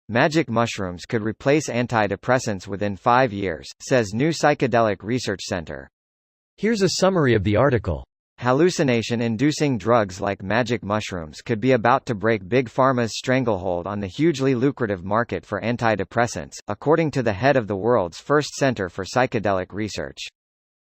magic mushrooms could replace antidepressants within 5 years, says new psychedelic research center. Here's a summary of the article. Hallucination-inducing drugs like magic mushrooms could be about to break Big Pharma's stranglehold on the hugely lucrative market for antidepressants, according to the head of the world's first Centre for Psychedelic Research.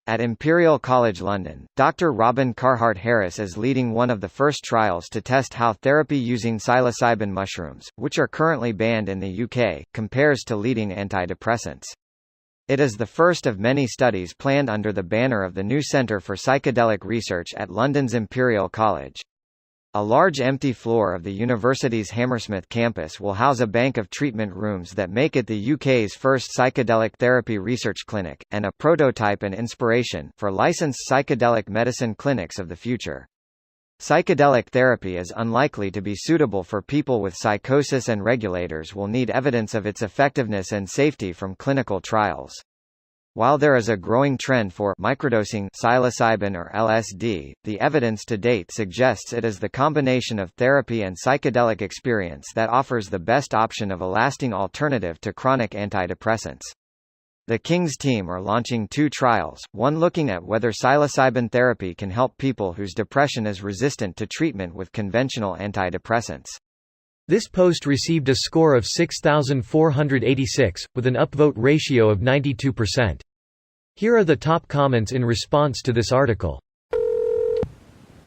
At Imperial College London, Dr. Robin Carhart-Harris is leading one of the first trials to test how therapy using psilocybin mushrooms, which are currently banned in the UK, compares to leading antidepressants. It is the first of many studies planned under the banner of the new Centre for Psychedelic Research at London's Imperial College. A large empty floor of the university's Hammersmith campus will house a bank of treatment rooms that make it the UK's first psychedelic therapy research clinic, and a prototype and inspiration for licensed psychedelic medicine clinics of the future. Psychedelic therapy is unlikely to be suitable for people with psychosis, and regulators will need evidence of its effectiveness and safety from clinical trials. While there is a growing trend for microdosing psilocybin or LSD, the evidence to date suggests it is the combination of therapy and psychedelic experience that offers the best option of a lasting alternative to chronic antidepressants. The King's team are launching 2 trials, one looking at whether psilocybin therapy can help people whose depression is resistant to treatment with conventional antidepressants. This post received a score of 6,486, with an upvote ratio of 92%. Here are the top comments in response to this article.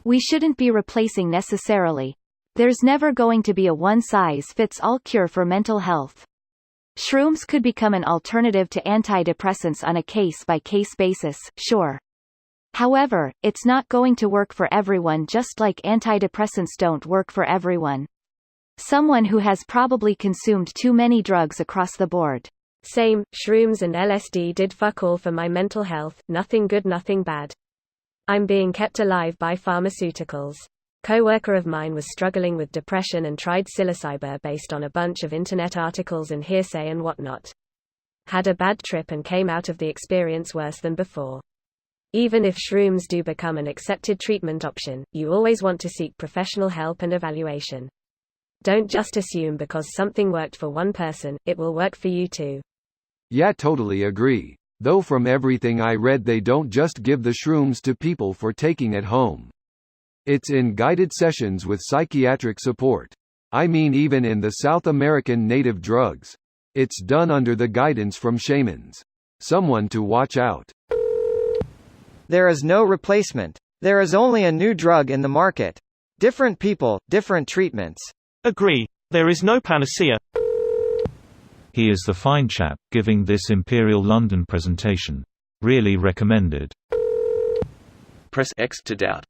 We shouldn't be replacing necessarily. There's never going to be a one-size-fits-all cure for mental health. Shrooms could become an alternative to antidepressants on a case-by-case basis, sure. However, it's not going to work for everyone, just like antidepressants don't work for everyone. Someone who has probably consumed too many drugs across the board. Same, shrooms and LSD did fuck all for my mental health, nothing good, nothing bad. I'm being kept alive by pharmaceuticals. Co-worker of mine was struggling with depression and tried psilocybin based on a bunch of internet articles and hearsay and whatnot. Had a bad trip and came out of the experience worse than before. Even if shrooms do become an accepted treatment option, you always want to seek professional help and evaluation. Don't just assume because something worked for one person, it will work for you too. Yeah, totally agree. Though from everything I read, they don't just give the shrooms to people for taking at home. It's in guided sessions with psychiatric support. I mean, even in the South American native drugs. It's done under the guidance from shamans. Someone to watch out. There is no replacement. There is only a new drug in the market. Different people, different treatments. Agree. There is no panacea. He is the fine chap, giving this Imperial London presentation. Really recommended. Press X to doubt.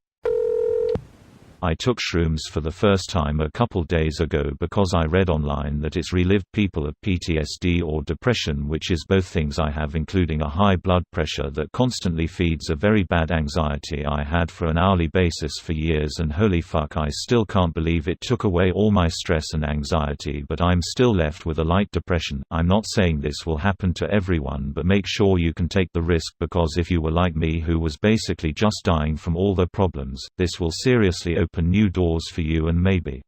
I took shrooms for the first time a couple days ago because I read online that it's relieved people of PTSD or depression, which is both things I have, including a high blood pressure that constantly feeds a very bad anxiety I had for an hourly basis for years, and holy fuck, I still can't believe it took away all my stress and anxiety, but I'm still left with a light depression. I'm not saying this will happen to everyone, but make sure you can take the risk, because if you were like me, who was basically just dying from all the problems, this will seriously open new doors for you and maybe.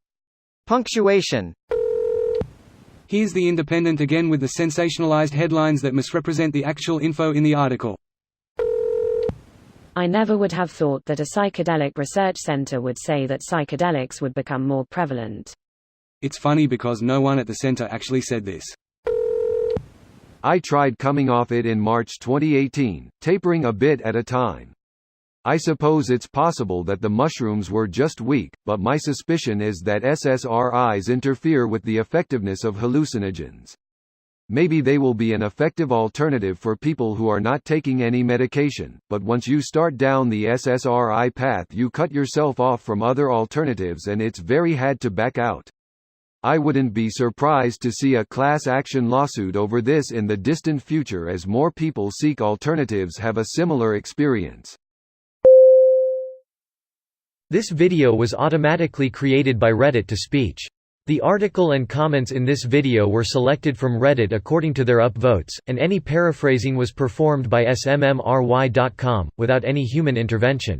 Punctuation. Here's the Independent again with the sensationalized headlines that misrepresent the actual info in the article. I never would have thought that a psychedelic research center would say that psychedelics would become more prevalent. It's funny because no one at the center actually said this. I tried coming off it in March 2018, tapering a bit at a time. I suppose it's possible that the mushrooms were just weak, but my suspicion is that SSRIs interfere with the effectiveness of hallucinogens. Maybe they will be an effective alternative for people who are not taking any medication, but once you start down the SSRI path, you cut yourself off from other alternatives and it's very hard to back out. I wouldn't be surprised to see a class action lawsuit over this in the distant future as more people seek alternatives have a similar experience. This video was automatically created by Reddit to speech. The article and comments in this video were selected from Reddit according to their upvotes, and any paraphrasing was performed by smmry.com, without any human intervention.